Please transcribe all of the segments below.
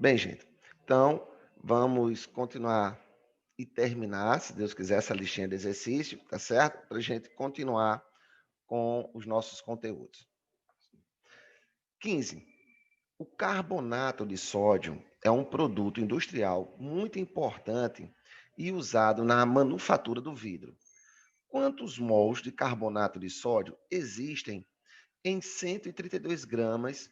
Bem, gente, então vamos continuar e terminar, se Deus quiser, essa listinha de exercício, tá certo? Para a gente continuar com os nossos conteúdos. 15. O carbonato de sódio é um produto industrial muito importante e usado na manufatura do vidro. Quantos mols de carbonato de sódio existem em 132 gramas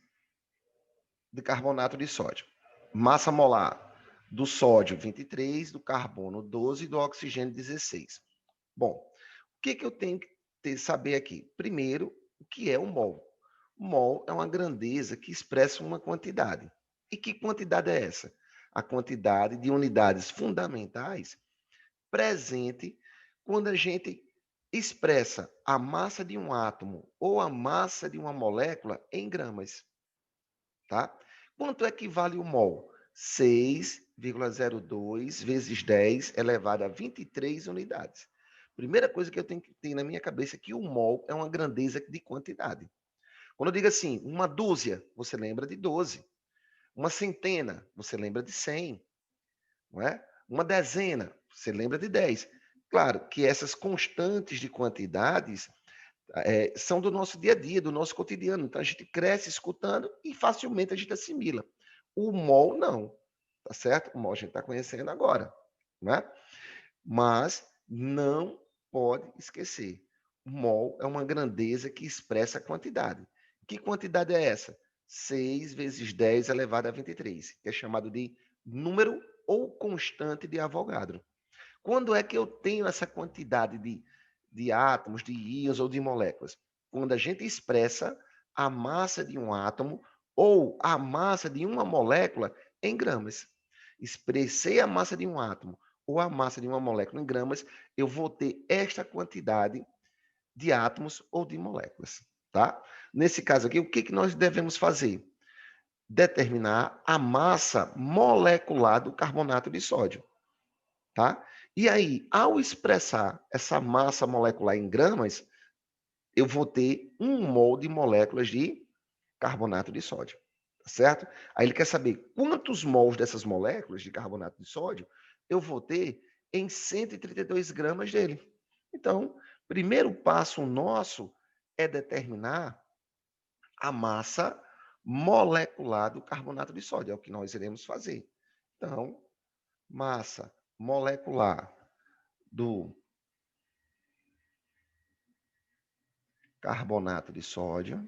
de carbonato de sódio? Massa molar do sódio 23, do carbono 12 e do oxigênio 16. Bom, o que eu tenho que saber aqui? Primeiro, o que é o mol? O mol é uma grandeza que expressa uma quantidade. E que quantidade é essa? A quantidade de unidades fundamentais presente quando a gente expressa a massa de um átomo ou a massa de uma molécula em gramas, tá? Quanto é que vale o mol? 6,02 vezes 10 elevado a 23 unidades. Primeira coisa que eu tenho que ter na minha cabeça é que o mol é uma grandeza de quantidade. Quando eu digo assim, uma dúzia, você lembra de 12. Uma centena, você lembra de 100, não é? Uma dezena, você lembra de 10. Claro que essas constantes de quantidades são do nosso dia a dia, do nosso cotidiano. Então a gente cresce escutando e facilmente a gente assimila. O mol não, tá certo? O mol a gente está conhecendo agora, né? Mas não pode esquecer. O mol é uma grandeza que expressa a quantidade. Que quantidade é essa? 6 vezes 10 elevado a 23, que é chamado de número ou constante de Avogadro. Quando é que eu tenho essa quantidade de átomos, de íons ou de moléculas? Quando a gente expressa a massa de um átomo ou a massa de uma molécula em gramas. Expressei a massa de um átomo ou a massa de uma molécula em gramas, eu vou ter esta quantidade de átomos ou de moléculas, tá? Nesse caso aqui, o que nós devemos fazer? Determinar a massa molecular do carbonato de sódio, tá? E aí, ao expressar essa massa molecular em gramas, eu vou ter 1 mol de moléculas de carbonato de sódio, tá certo? Aí ele quer saber quantos mols dessas moléculas de carbonato de sódio eu vou ter em 132 gramas dele. Então, primeiro passo nosso é determinar a massa molecular do carbonato de sódio, é o que nós iremos fazer. Então, massa molecular do carbonato de sódio.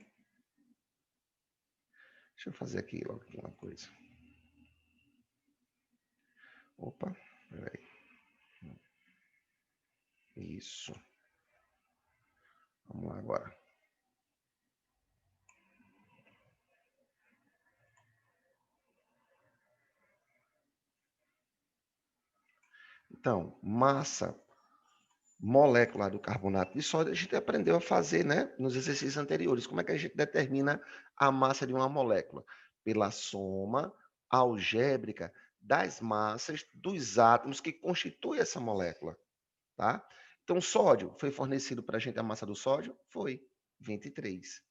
Deixa eu fazer aqui logo uma coisa. Opa, peraí. Isso. Vamos lá agora. Então, massa molecular do carbonato de sódio, a gente aprendeu a fazer, né, nos exercícios anteriores. Como é que a gente determina a massa de uma molécula? Pela soma algébrica das massas dos átomos que constituem essa molécula, tá? Então, sódio, foi fornecido para a gente a massa do sódio? Foi, 23.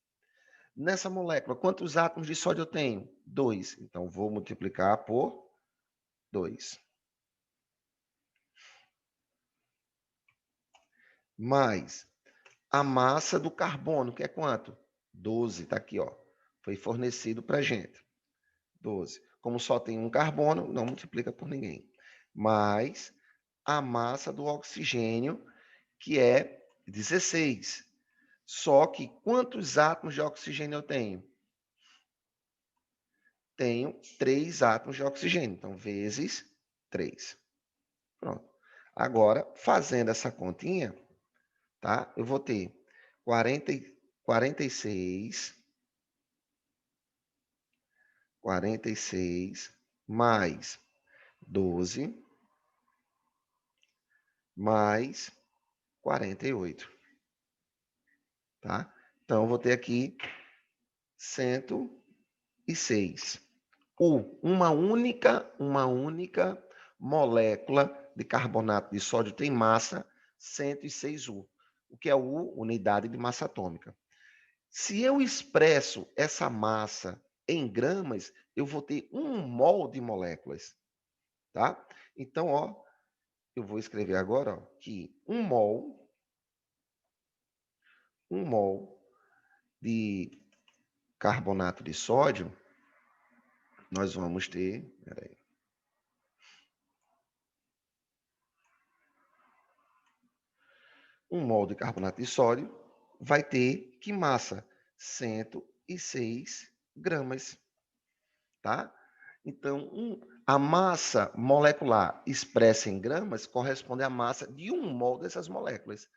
Nessa molécula, quantos átomos de sódio eu tenho? 2. Então, vou multiplicar por 2. Mais a massa do carbono, que é quanto? 12, está aqui, ó. Foi fornecido para a gente. 12. Como só tem um carbono, não multiplica por ninguém. Mais a massa do oxigênio, que é 16. Só que quantos átomos de oxigênio eu tenho? Tenho 3 átomos de oxigênio. Então, vezes 3. Pronto. Agora, fazendo essa continha, tá? Eu vou ter 40, 46 mais 12 mais 48, tá? Então, eu vou ter aqui 106. Uma única molécula de carbonato de sódio tem massa 106 U, o que é U, unidade de massa atômica. Se eu expresso essa massa em gramas, eu vou ter 1 mol de moléculas, tá? Então, ó, eu vou escrever agora, ó, que 1 mol de carbonato de sódio, nós vamos ter, peraí, 1 mol de carbonato de sódio vai ter que massa? 106 gramas, tá? Então, a massa molecular expressa em gramas corresponde à massa de 1 mol dessas moléculas.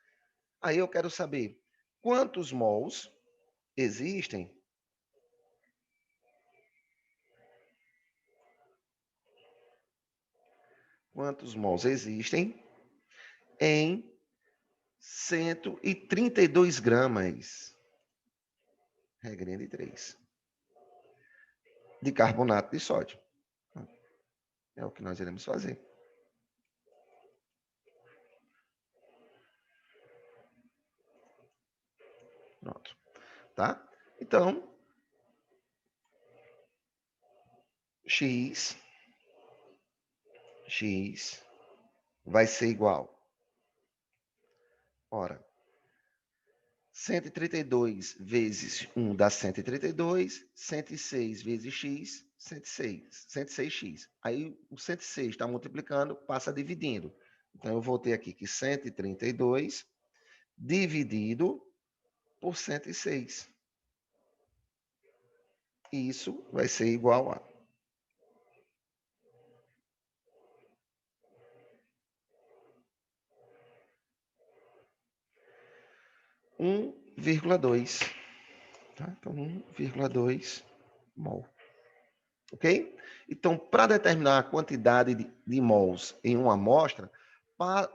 Aí eu quero saber quantos mols existem em 132 gramas, regrinha de 3, de carbonato de sódio. É o que nós iremos fazer. Pronto. Tá? Então, X vai ser igual. Ora, 132 vezes 1 dá 132, 106 vezes x, 106, 106x. Aí o 106 está multiplicando, passa dividindo. Então, eu vou ter aqui que 132 dividido por 106. Isso vai ser igual a 1,2. Tá? Então, 1,2 mol. Ok? Então, para determinar a quantidade de mols em uma amostra,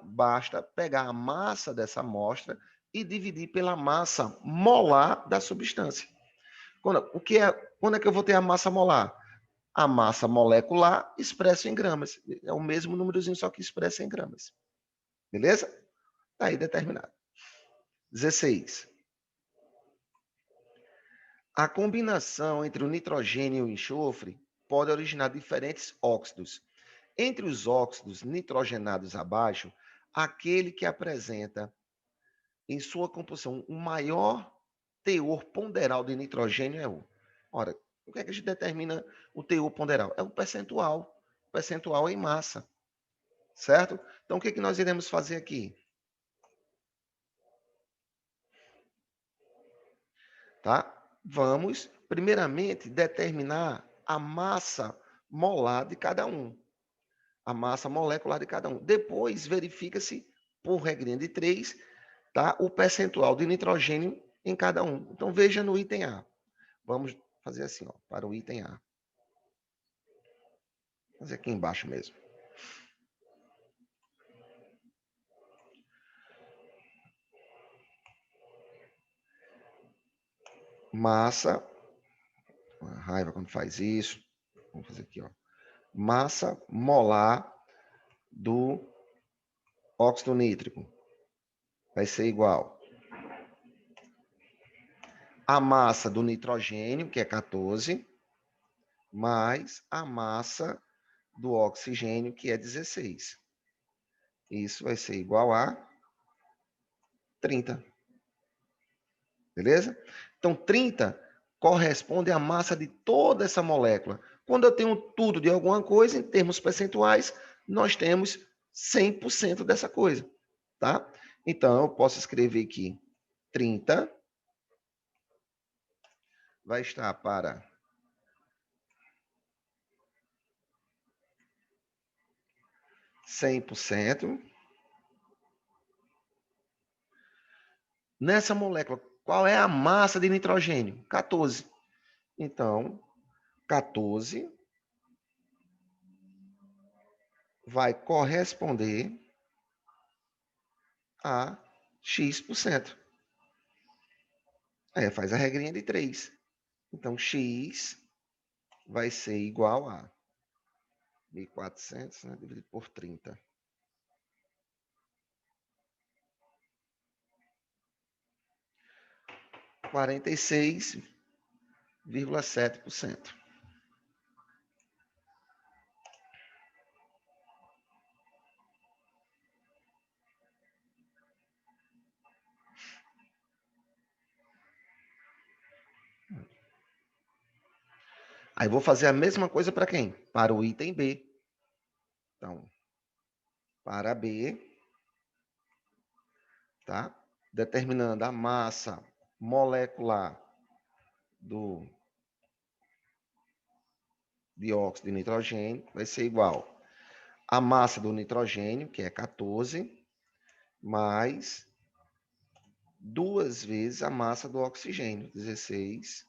basta pegar a massa dessa amostra e dividir pela massa molar da substância. Quando é que eu vou ter a massa molar? A massa molecular expressa em gramas. É o mesmo númerozinho, só que expressa em gramas. Beleza? Está aí determinado. 16. A combinação entre o nitrogênio e o enxofre pode originar diferentes óxidos. Entre os óxidos nitrogenados abaixo, aquele que apresenta em sua composição um maior teor ponderal de nitrogênio é o. Ora, o que é que a gente determina o teor ponderal? É o percentual em massa, certo? Então, o que é que nós iremos fazer aqui? Tá? Vamos, primeiramente, determinar a massa molar de cada um, a massa molecular de cada um. Depois, verifica-se, por regrinha de 3, tá? O percentual de nitrogênio em cada um. Então, veja no item A. Vamos fazer assim, ó, para o item A. Vou fazer aqui embaixo mesmo. Massa, uma raiva quando faz isso. Vamos fazer aqui, ó. Massa molar do óxido nítrico vai ser igual a massa do nitrogênio, que é 14, mais a massa do oxigênio, que é 16. Isso vai ser igual a 30. Beleza? Então, 30 corresponde à massa de toda essa molécula. Quando eu tenho tudo de alguma coisa, em termos percentuais, nós temos 100% dessa coisa. Tá? Então, eu posso escrever aqui 30 vai estar para 100%. Nessa molécula, qual é a massa de nitrogênio? 14. Então, 14 vai corresponder a X%. Aí faz a regrinha de 3. Então, X vai ser igual a 1.400, né, dividido por 30. 46 0,7%. Aí vou fazer a mesma coisa para quem? Para o item B. Então, para B, tá? Determinando a massa molecular do dióxido de nitrogênio, vai ser igual a massa do nitrogênio, que é 14, mais 2 vezes a massa do oxigênio, 16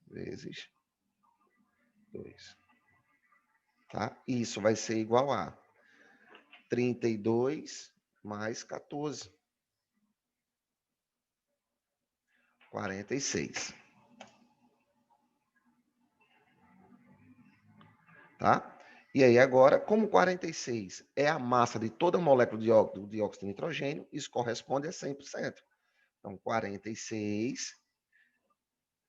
vezes 2. Tá? Isso vai ser igual a 32 mais 14. 46. Tá? E aí agora, como 46 é a massa de toda a molécula do dióxido de nitrogênio, isso corresponde a 100%. Então, 46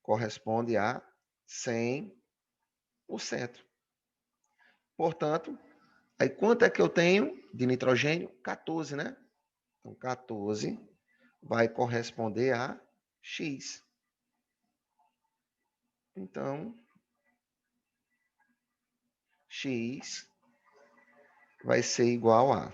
corresponde a 100%. Portanto, aí quanto é que eu tenho de nitrogênio? 14, né? Então, 14 vai corresponder a X. Então, X vai ser igual a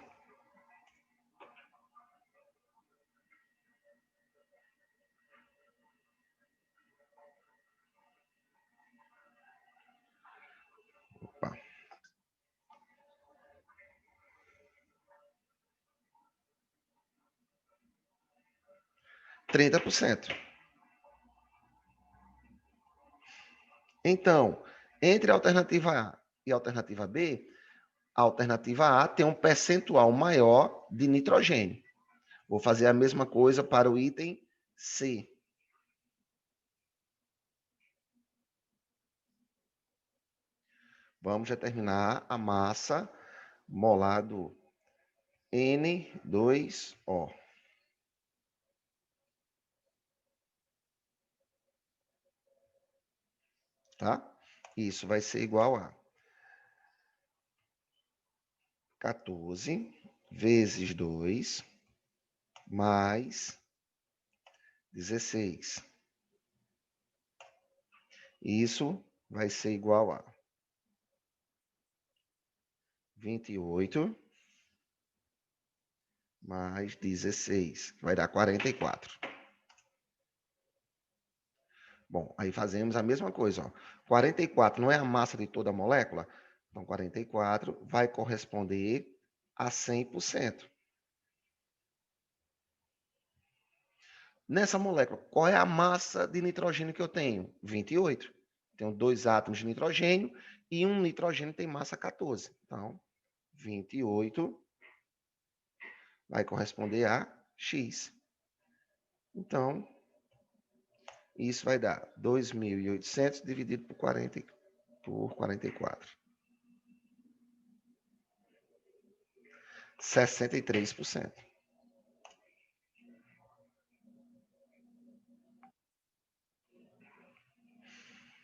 30%. Então, entre a alternativa A e a alternativa B, a alternativa A tem um percentual maior de nitrogênio. Vou fazer a mesma coisa para o item C. Vamos determinar a massa molar do N2O. Tá? Isso vai ser igual a 14 vezes 2 mais 16. Isso vai ser igual a 28 mais 16, que vai dar 44. Bom, aí fazemos a mesma coisa. Ó. 44 não é a massa de toda a molécula? Então, 44 vai corresponder a 100%. Nessa molécula, qual é a massa de nitrogênio que eu tenho? 28. Tenho 2 átomos de nitrogênio e um nitrogênio tem massa 14. Então, 28 vai corresponder a X. Então, isso vai dar 2.800 dividido por 44. 63%.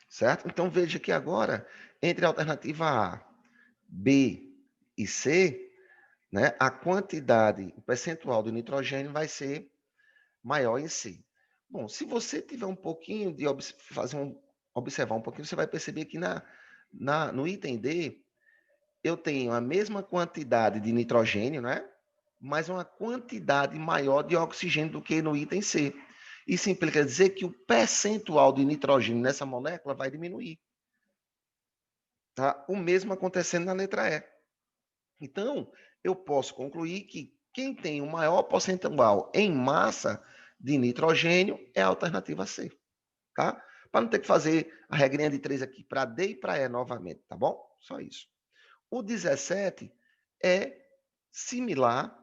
Certo? Então, veja que agora, entre a alternativa A, B e C, né, a quantidade, o percentual do nitrogênio vai ser maior em C. Bom, se você tiver um pouquinho de observar um pouquinho, você vai perceber que no item D, eu tenho a mesma quantidade de nitrogênio, né? Mas uma quantidade maior de oxigênio do que no item C. Isso implica dizer que o percentual de nitrogênio nessa molécula vai diminuir. Tá? O mesmo acontecendo na letra E. Então, eu posso concluir que quem tem o maior percentual em massa de nitrogênio é a alternativa C. Tá? Para não ter que fazer a regrinha de 3 aqui para D e para E novamente, tá bom? Só isso. O 17 é similar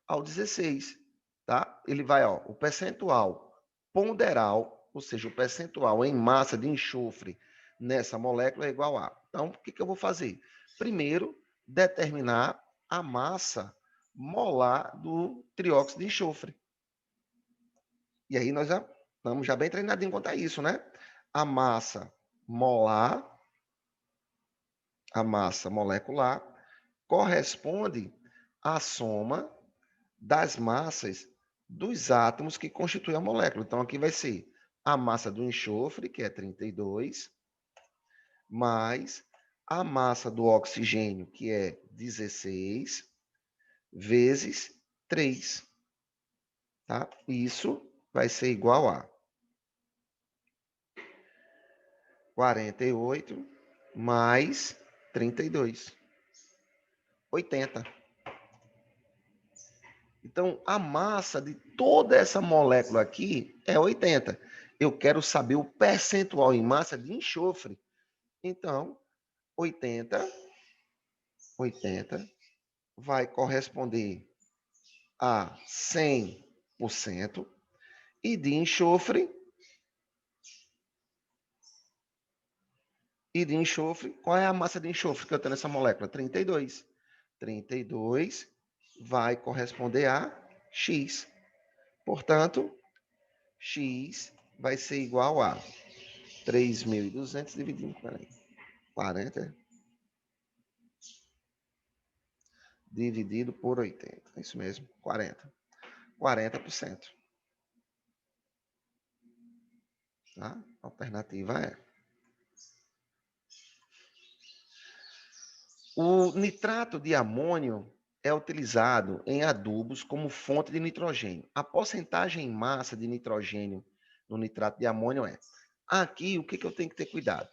ao 16, tá? Ele vai, ó, o percentual ponderal, ou seja, o percentual em massa de enxofre nessa molécula é igual a. Então, o que eu vou fazer? Primeiro, determinar a massa molar do trióxido de enxofre. E aí nós já estamos já bem treinadinhos quanto a isso, né? A massa molar, a massa molecular, corresponde à soma das massas dos átomos que constituem a molécula. Então, aqui vai ser a massa do enxofre, que é 32, mais a massa do oxigênio, que é 16, vezes 3. Tá? Isso vai ser igual a 48 mais 32, 80. Então, a massa de toda essa molécula aqui é 80. Eu quero saber o percentual em massa de enxofre. Então, 80 vai corresponder a 100%. E de enxofre, qual é a massa de enxofre que eu tenho nessa molécula? 32. 32 vai corresponder a X. Portanto, X vai ser igual a 3.200 dividido por 40 dividido por 80. É isso mesmo, 40. 40%. Tá? A alternativa é. O nitrato de amônio é utilizado em adubos como fonte de nitrogênio. A porcentagem em massa de nitrogênio no nitrato de amônio é. Aqui, o que eu tenho que ter cuidado?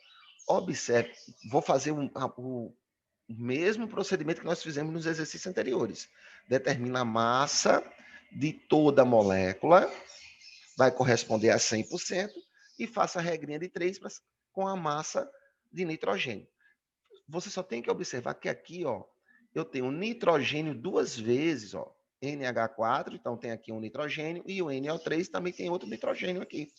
Observe, vou fazer o mesmo procedimento que nós fizemos nos exercícios anteriores. Determina a massa de toda a molécula, vai corresponder a 100%, e faça a regrinha de 3 com a massa de nitrogênio. Você só tem que observar que aqui, ó, eu tenho nitrogênio duas vezes, ó, NH4, então tem aqui um nitrogênio, e o NO3 também tem outro nitrogênio aqui,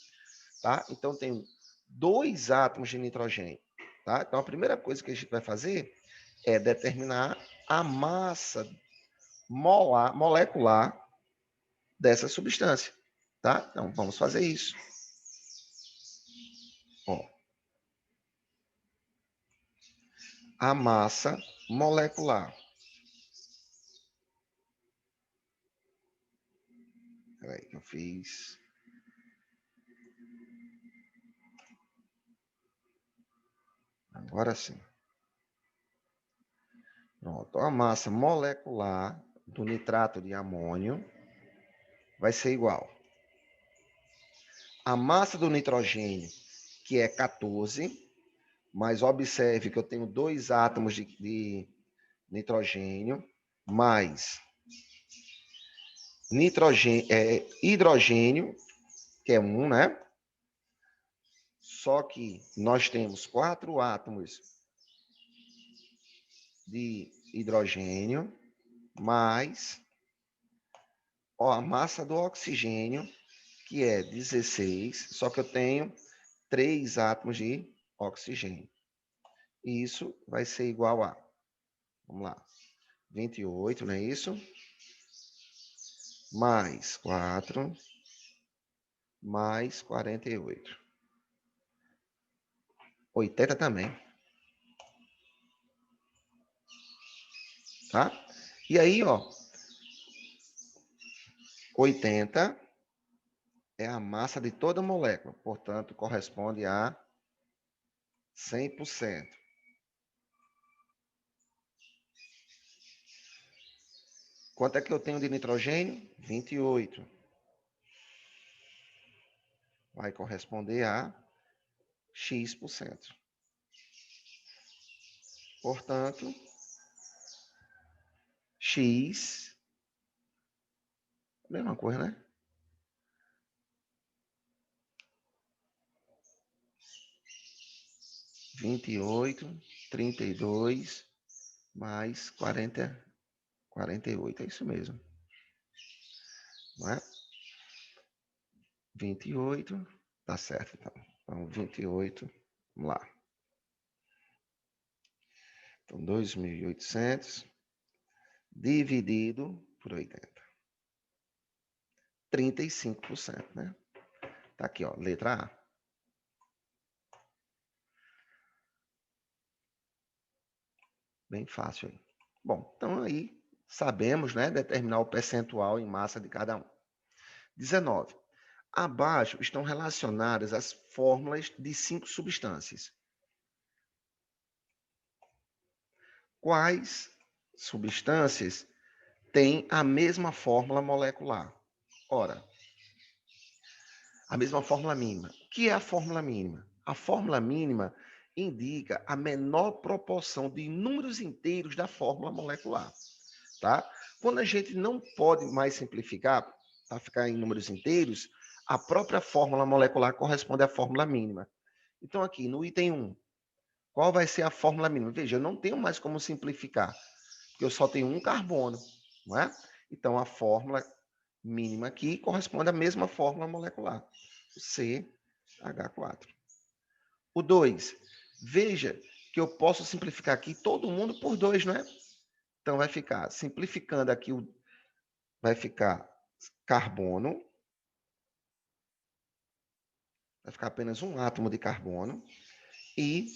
tá? Então tem dois átomos de nitrogênio, tá? Então a primeira coisa que a gente vai fazer é determinar a massa molecular dessa substância, tá? Então vamos fazer isso. Ó, a massa molecular. Peraí que eu fiz. Agora sim. Pronto. A massa molecular do nitrato de amônio vai ser igual. A massa do nitrogênio, que é 14, mas observe que eu tenho dois átomos de nitrogênio, mais hidrogênio, que é 1, né? Só que nós temos 4 átomos de hidrogênio, mais a massa do oxigênio, que é 16, só que eu tenho 3 átomos de oxigênio. Isso vai ser igual a, vamos lá, 28, não é isso? Mais 4, mais 48. 80 também. Tá? E aí, ó, 80 é a massa de toda molécula, portanto, corresponde a 100%. Quanto é que eu tenho de nitrogênio? 28. Vai corresponder a X%. Portanto, X, mesma coisa, né? Vinte e oito, 32, mais 48. É isso mesmo. Não é? 28, tá certo, então. Então, 28, vamos lá. Então, 2.800 dividido por 80. 35%, né? Tá aqui, ó, letra A. Bem fácil aí. Bom, então aí sabemos, né, determinar o percentual em massa de cada um. 19. Abaixo estão relacionadas as fórmulas de 5 substâncias. Quais substâncias têm a mesma fórmula molecular? Ora, a mesma fórmula mínima. O que é a fórmula mínima? A fórmula mínima indica a menor proporção de números inteiros da fórmula molecular, tá? Quando a gente não pode mais simplificar para ficar em números inteiros, a própria fórmula molecular corresponde à fórmula mínima. Então, aqui no item 1, qual vai ser a fórmula mínima? Veja, eu não tenho mais como simplificar, porque eu só tenho um carbono, não é? Então, a fórmula mínima aqui corresponde à mesma fórmula molecular, o CH4. O 2, veja que eu posso simplificar aqui todo mundo por 2, não é? Então, vai ficar, simplificando aqui, vai ficar carbono, vai ficar apenas um átomo de carbono e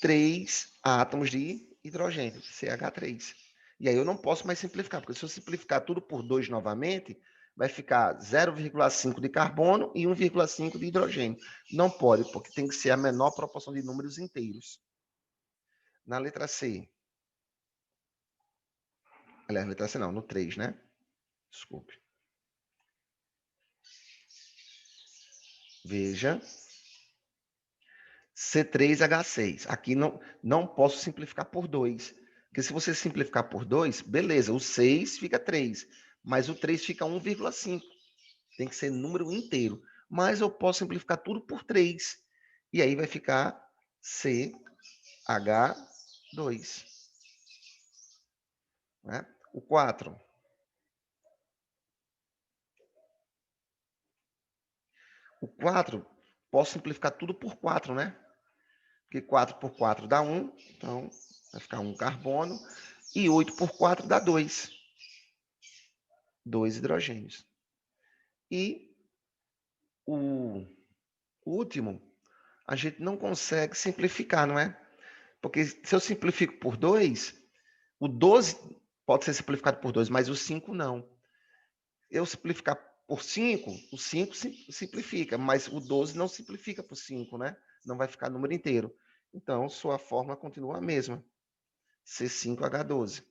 3 átomos de hidrogênio, CH3. E aí eu não posso mais simplificar, porque se eu simplificar tudo por 2 novamente, vai ficar 0,5 de carbono e 1,5 de hidrogênio. Não pode, porque tem que ser a menor proporção de números inteiros. Na letra C. Aliás, na letra C não, no 3, né? Desculpe. Veja. C3H6. Aqui não posso simplificar por 2. Porque se você simplificar por 2, beleza, o 6 fica 3, mas o 3 fica 1,5. Tem que ser número inteiro. Mas eu posso simplificar tudo por 3. E aí vai ficar CH2. Né? O 4. O 4, posso simplificar tudo por 4, né? Porque 4 por 4 dá 1, então vai ficar 1 carbono. E 8 por 4 dá 2. 2 hidrogênios. E o último, a gente não consegue simplificar, não é? Porque se eu simplifico por 2, o 12 pode ser simplificado por 2, mas o 5 não. Eu simplificar por 5, o 5 simplifica, mas o 12 não simplifica por 5, né? Não vai ficar número inteiro. Então, sua fórmula continua a mesma. C5H12.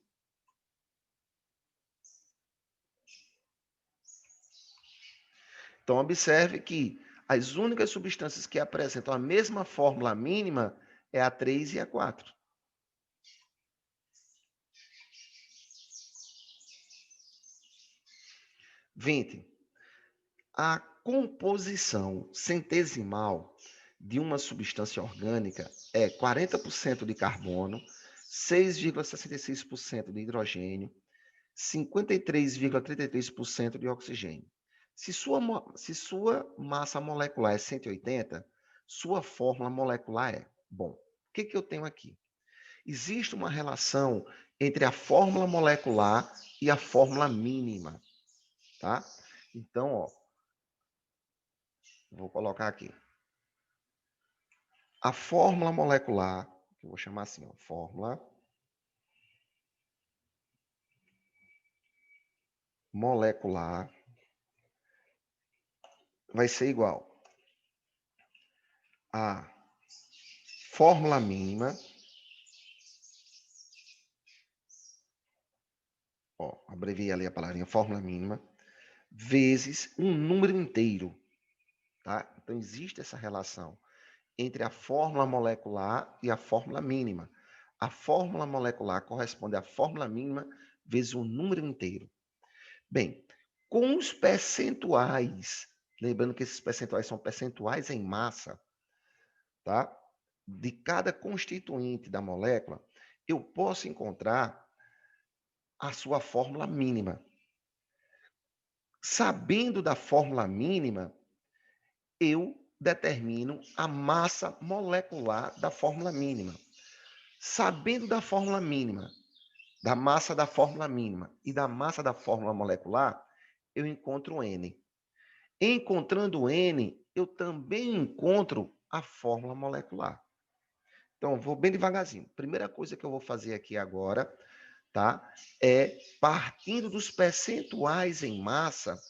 Então, observe que as únicas substâncias que apresentam a mesma fórmula mínima é a 3 e a 4. 20. A composição centesimal de uma substância orgânica é 40% de carbono, 6,66% de hidrogênio, 53,33% de oxigênio. Se sua massa molecular é 180, sua fórmula molecular é... Bom, o que eu tenho aqui? Existe uma relação entre a fórmula molecular e a fórmula mínima, tá? Então, ó, vou colocar aqui. A fórmula molecular, que eu vou chamar assim, ó, fórmula molecular vai ser igual a fórmula mínima, ó, abreviei ali a palavrinha fórmula mínima, vezes um número inteiro, tá? Então existe essa relação entre a fórmula molecular e a fórmula mínima. A fórmula molecular corresponde à fórmula mínima vezes um número inteiro. Bem, com os percentuais, lembrando que esses percentuais são percentuais em massa, tá? De cada constituinte da molécula, eu posso encontrar a sua fórmula mínima. Sabendo da fórmula mínima, eu determino a massa molecular da fórmula mínima. Sabendo da fórmula mínima, da massa da fórmula mínima e da massa da fórmula molecular, eu encontro N. Encontrando N, eu também encontro a fórmula molecular. Então, vou bem devagarzinho. Primeira coisa que eu vou fazer aqui agora, tá? É, partindo dos percentuais em massa,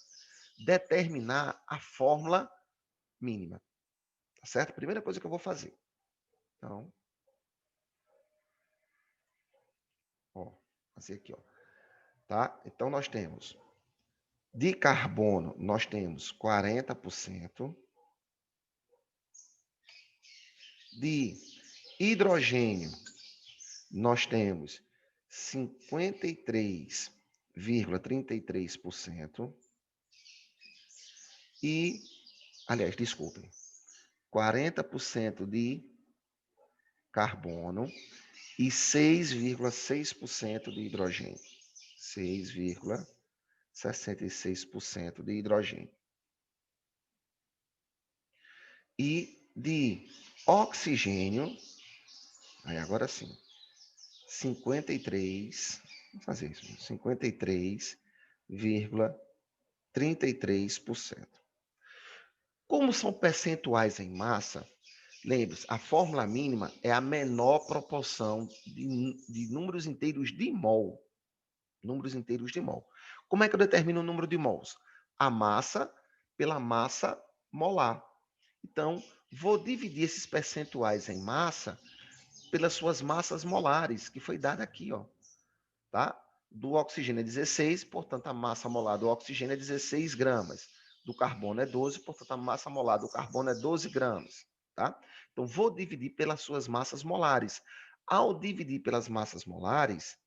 determinar a fórmula mínima. Tá certo? Primeira coisa que eu vou fazer. Então, ó, fazer aqui, ó. Tá? Então, nós temos de carbono, nós temos 40%. De hidrogênio, nós temos 53,33%. E, aliás, desculpem, 40% de carbono e 6,6% de hidrogênio. 6,66% de hidrogênio. E de oxigênio, aí agora sim, 53, vamos fazer isso, 53,33%. Como são percentuais em massa, lembre-se, a fórmula mínima é a menor proporção de números inteiros de mol. Números inteiros de mol. Como é que eu determino o número de mols? A massa pela massa molar. Então, vou dividir esses percentuais em massa pelas suas massas molares, que foi dada aqui, ó, tá? Do oxigênio é 16, portanto, a massa molar do oxigênio é 16 gramas. Do carbono é 12, portanto, a massa molar do carbono é 12 gramas, tá? Então, vou dividir pelas suas massas molares. Ao dividir pelas massas molares,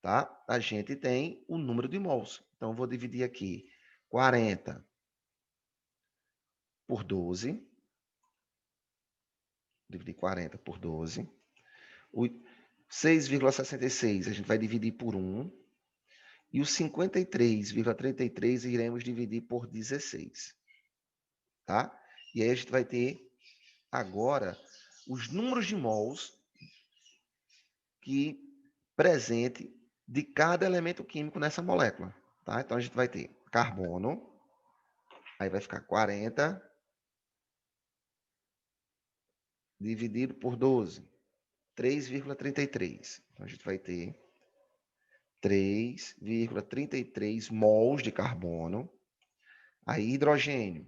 tá? A gente tem o número de mols. Então, vou dividir aqui 40 por 12. Dividir 40 por 12. O 6,66 a gente vai dividir por 1. E o 53,33 iremos dividir por 16. Tá? E aí a gente vai ter agora os números de mols que presente de cada elemento químico nessa molécula. Tá? Então a gente vai ter carbono, aí vai ficar 40 dividido por 12, 3,33. Então a gente vai ter 3,33 mols de carbono. Aí hidrogênio,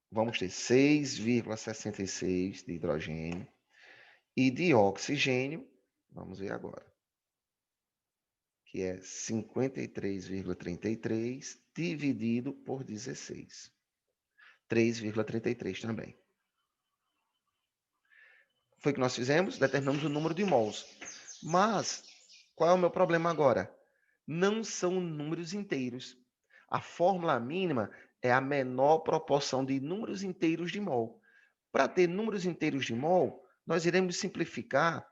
vamos ter 6,66 de hidrogênio. E de oxigênio, vamos ver agora, que é 53,33 dividido por 16. 3,33 também. Foi o que nós fizemos? Determinamos o número de mols. Mas, qual é o meu problema agora? Não são números inteiros. A fórmula mínima é a menor proporção de números inteiros de mol. Para ter números inteiros de mol, nós iremos simplificar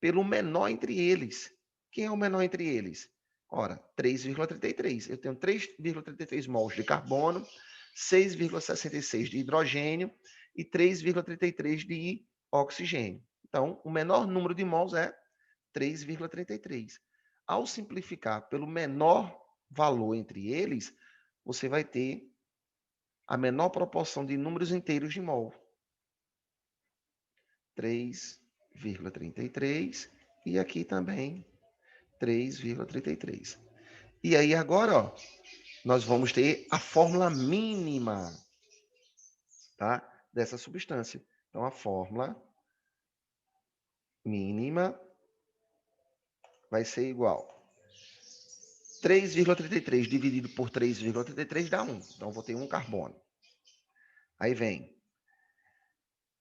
pelo menor entre eles. Quem é o menor entre eles? Ora, 3,33. Eu tenho 3,33 mols de carbono, 6,66 de hidrogênio e 3,33 de oxigênio. Então, o menor número de mols é 3,33. Ao simplificar pelo menor valor entre eles, você vai ter a menor proporção de números inteiros de mol. 3,33 e aqui também 3,33. E aí agora, ó, nós vamos ter a fórmula mínima, tá, dessa substância. Então a fórmula mínima vai ser igual 3,33 dividido por 3,33 dá 1. Então vou ter 1 carbono. Aí vem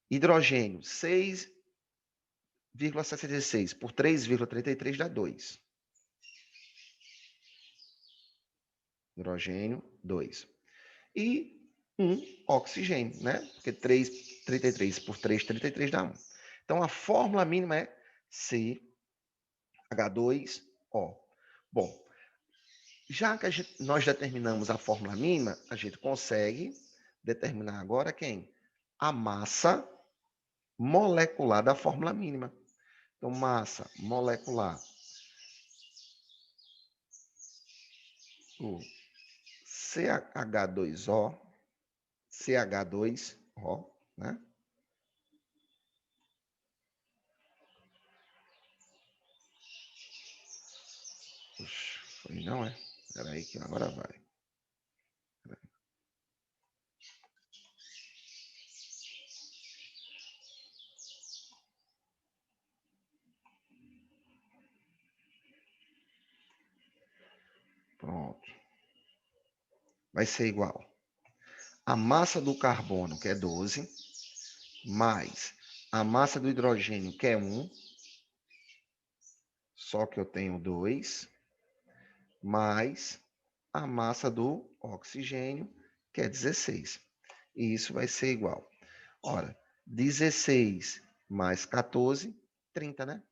hidrogênio 6,66 por 3,33 dá 2. Hidrogênio 2. E 1 oxigênio, né? Porque 3,33 por 3,33 dá 1. Então, a fórmula mínima é CH2O. Bom, já que nós determinamos a fórmula mínima, a gente consegue determinar agora quem? A massa molecular da fórmula mínima. Então, massa molecular o CH2O, CH2O, né? E não é. Espera aí que agora vai. Pronto. Vai ser igual. A massa do carbono, que é 12, mais a massa do hidrogênio, que é 1, só que eu tenho 2, mais a massa do oxigênio, que é 16. E isso vai ser igual. Ora, 16 mais 14, 30, né?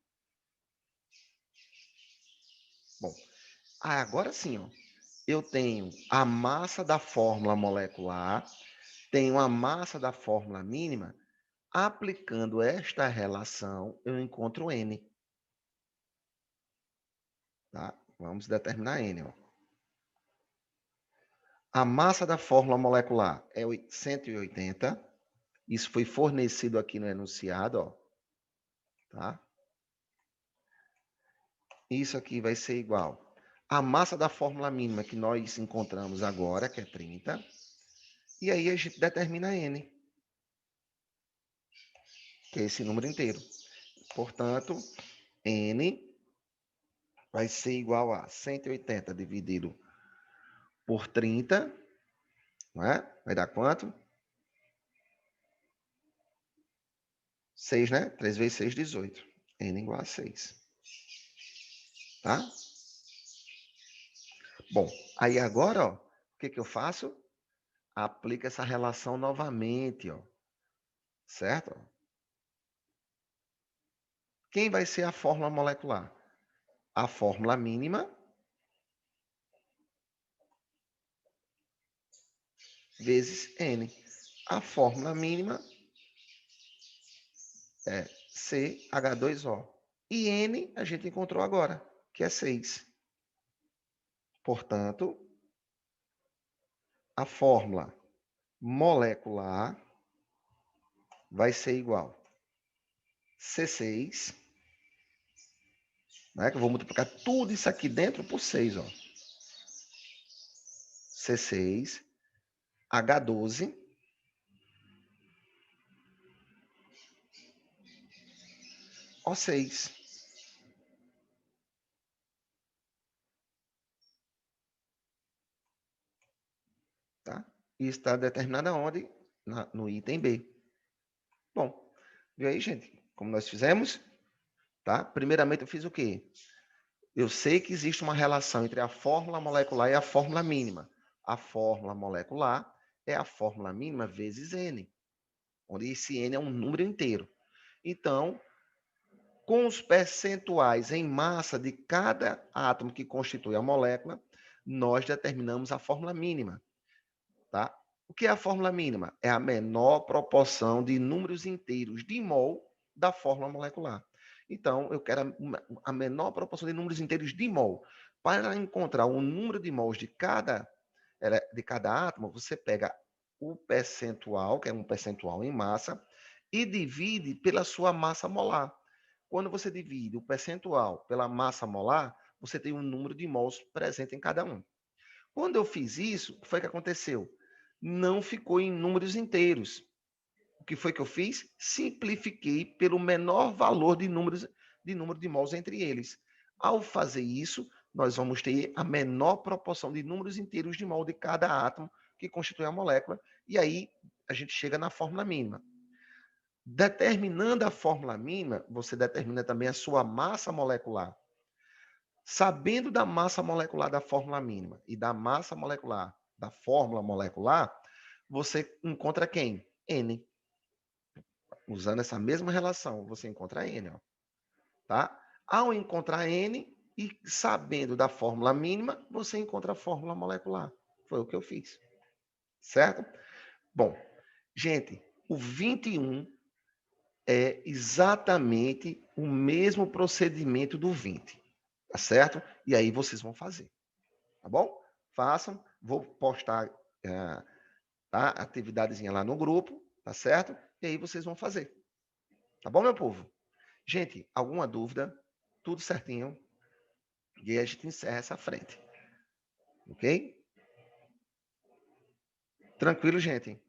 Bom, agora sim, ó, eu tenho a massa da fórmula molecular, tenho a massa da fórmula mínima. Aplicando esta relação, eu encontro N. Tá? Vamos determinar N. Ó. A massa da fórmula molecular é 180. Isso foi fornecido aqui no enunciado. Ó. Tá? Isso aqui vai ser igual à massa da fórmula mínima que nós encontramos agora, que é 30. E aí a gente determina N, que é esse número inteiro. Portanto, N vai ser igual a 180 dividido por 30, não é? Vai dar quanto? 6, né? 3 vezes 6, 18. N igual a 6. Tá? Bom, aí agora, ó, o que eu faço? Aplico essa relação novamente, ó. Certo? Quem vai ser a fórmula molecular? A fórmula mínima vezes N. A fórmula mínima é CH2O. E N a gente encontrou agora, que é 6. Portanto, a fórmula molecular vai ser igual C6, né, que eu vou multiplicar tudo isso aqui dentro por 6. Ó. C6, H12, O6. Tá? E está determinado aonde? No item B. Bom, viu aí, gente? Como nós fizemos? Tá? Primeiramente, eu fiz o quê? Eu sei que existe uma relação entre a fórmula molecular e a fórmula mínima. A fórmula molecular é a fórmula mínima vezes N, onde esse N é um número inteiro. Então, com os percentuais em massa de cada átomo que constitui a molécula, nós determinamos a fórmula mínima. Tá? O que é a fórmula mínima? É a menor proporção de números inteiros de mol da fórmula molecular. Então, eu quero a menor proporção de números inteiros de mol. Para encontrar o número de mols de cada átomo, você pega o percentual, que é um percentual em massa, e divide pela sua massa molar. Quando você divide o percentual pela massa molar, você tem um número de mols presente em cada um. Quando eu fiz isso, o que foi que aconteceu? Não ficou em números inteiros. O que foi que eu fiz? Simplifiquei pelo menor valor de número de mols entre eles. Ao fazer isso, nós vamos ter a menor proporção de números inteiros de mol de cada átomo que constitui a molécula, e aí a gente chega na fórmula mínima. Determinando a fórmula mínima, você determina também a sua massa molecular. Sabendo da massa molecular da fórmula mínima e da massa molecular da fórmula molecular, você encontra quem? N. Usando essa mesma relação, você encontra N. Ó, tá? Ao encontrar N e sabendo da fórmula mínima, você encontra a fórmula molecular. Foi o que eu fiz. Certo? Bom, gente, o 21 é exatamente o mesmo procedimento do 20. Tá certo? E aí vocês vão fazer. Tá bom? Façam. Vou postar tá, atividadezinha lá no grupo, tá certo? E aí vocês vão fazer. Tá bom, meu povo? Gente, alguma dúvida? Tudo certinho. E aí a gente encerra essa frente. ok? Tranquilo, gente?